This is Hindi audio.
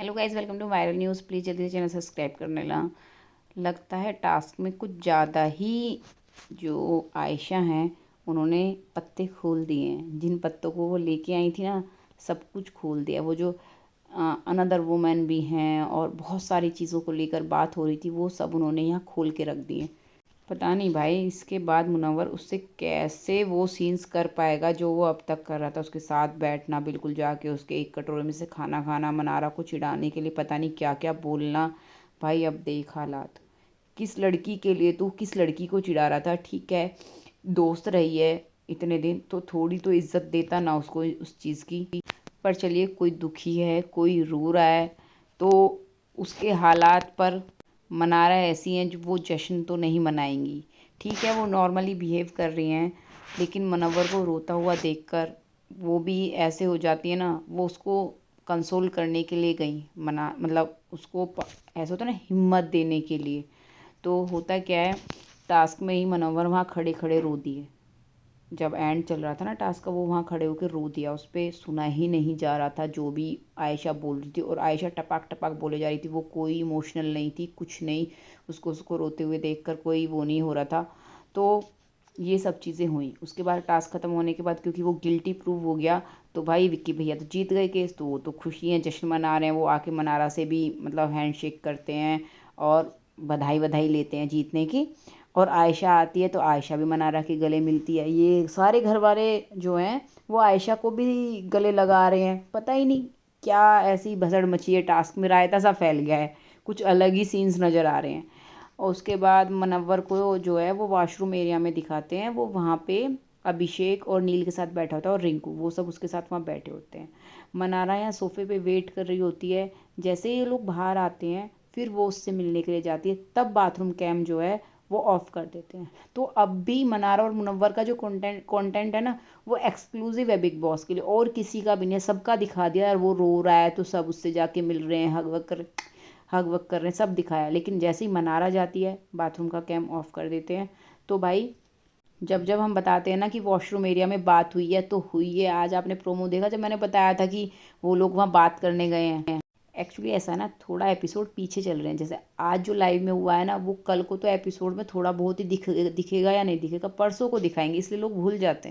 Hello guys, welcome to viral news. Please जल्दी से चैनल सब्सक्राइब करने लगता है टास्क में कुछ ज़्यादा ही जो आयशा हैं उन्होंने पत्ते खोल दिए हैं। जिन पत्तों को वो लेके आई थी ना, सब कुछ खोल दिया। वो जो अनदर वुमेन भी हैं और बहुत सारी चीज़ों को लेकर बात हो रही थी, वो सब उन्होंने यहाँ खोल के रख दिए। पता नहीं भाई, इसके बाद मुनव्वर उससे कैसे वो सीन्स कर पाएगा जो वो अब तक कर रहा था। उसके साथ बैठना, बिल्कुल जाके उसके एक कटोरे में से खाना खाना, मनारा को चिढ़ाने के लिए पता नहीं क्या क्या बोलना। भाई अब देख हालात, किस लड़की के लिए तू किस लड़की को चिढ़ा रहा था। ठीक है, दोस्त रही है इतने दिन तो थोड़ी तो इज्जत देता ना उसको उस चीज़ की। पर चलिए, कोई दुखी है, कोई रो रहा है, तो उसके हालात पर मनारा ऐसी हैं जो वो जश्न तो नहीं मनाएंगी। ठीक है, वो नॉर्मली बिहेव कर रही हैं, लेकिन मुनव्वर को रोता हुआ देखकर वो भी ऐसे हो जाती है ना। वो उसको कंसोल करने के लिए गई, मना मतलब उसको ऐसा होता है ना, हिम्मत देने के लिए। तो होता क्या है, टास्क में ही मुनव्वर वहाँ खड़े खड़े रो दिए। जब एंड चल रहा था ना टास्क का, वो वहाँ खड़े होकर रो दिया। उस पर सुना ही नहीं जा रहा था जो भी आयशा बोल रही थी, और आयशा टपाक टपाक बोले जा रही थी। वो कोई इमोशनल नहीं थी, कुछ नहीं। उसको रोते हुए देखकर कोई वो नहीं हो रहा था। तो ये सब चीज़ें हुई। उसके बाद टास्क ख़त्म होने के बाद, क्योंकि वो गिल्टी प्रूव हो गया, तो भाई विक्की भैया तो जीत गए केस, तो वो तो खुशी हैं, जश्न मना रहे हैं। वो आके मनारा से भी मतलब हैंड शेक करते हैं और बधाई बधाई लेते हैं जीतने की। और आयशा आती है तो आयशा भी मनारा के गले मिलती है। ये सारे घर वाले जो हैं वो आयशा को भी गले लगा रहे हैं। पता ही नहीं क्या ऐसी भसड़ मची है, टास्क में रायता सा फैल गया है, कुछ अलग ही सीन्स नज़र आ रहे हैं। और उसके बाद मुनव्वर को जो है वो वॉशरूम एरिया में दिखाते हैं। वो वहाँ पे अभिषेक और नील के साथ बैठा होता है, और रिंकू, वो सब उसके साथ वहाँ बैठे होते हैं। मनारा यहाँ सोफे पे वेट कर रही होती है। जैसे ही ये लोग बाहर आते हैं, फिर वो उससे मिलने के लिए जाती है, तब बाथरूम कैम जो है वो ऑफ कर देते हैं। तो अब भी मनारा और मुनव्वर का जो कंटेंट है ना, वो एक्सक्लूसिव है बिग बॉस के लिए, और किसी का भी नहीं है। सबका दिखा दिया यार, वो रो रहा है तो सब उससे जाके मिल रहे हैं, हग वग कर रहे हैं, सब दिखाया। लेकिन जैसे ही मनारा जाती है, बाथरूम का कैम ऑफ कर देते हैं। तो भाई, जब जब हम बताते हैं ना कि वॉशरूम एरिया में बात हुई है, तो हुई है। आज आपने प्रोमो देखा जब मैंने बताया था कि वो लोग वहाँ बात करने गए हैं। एक्चुअली ऐसा है ना, थोड़ा एपिसोड पीछे चल रहे हैं। जैसे आज जो लाइव में हुआ है ना, वो कल को तो एपिसोड में थोड़ा बहुत ही दिखेगा या नहीं दिखेगा, परसों को दिखाएंगे, इसलिए लोग भूल जाते हैं।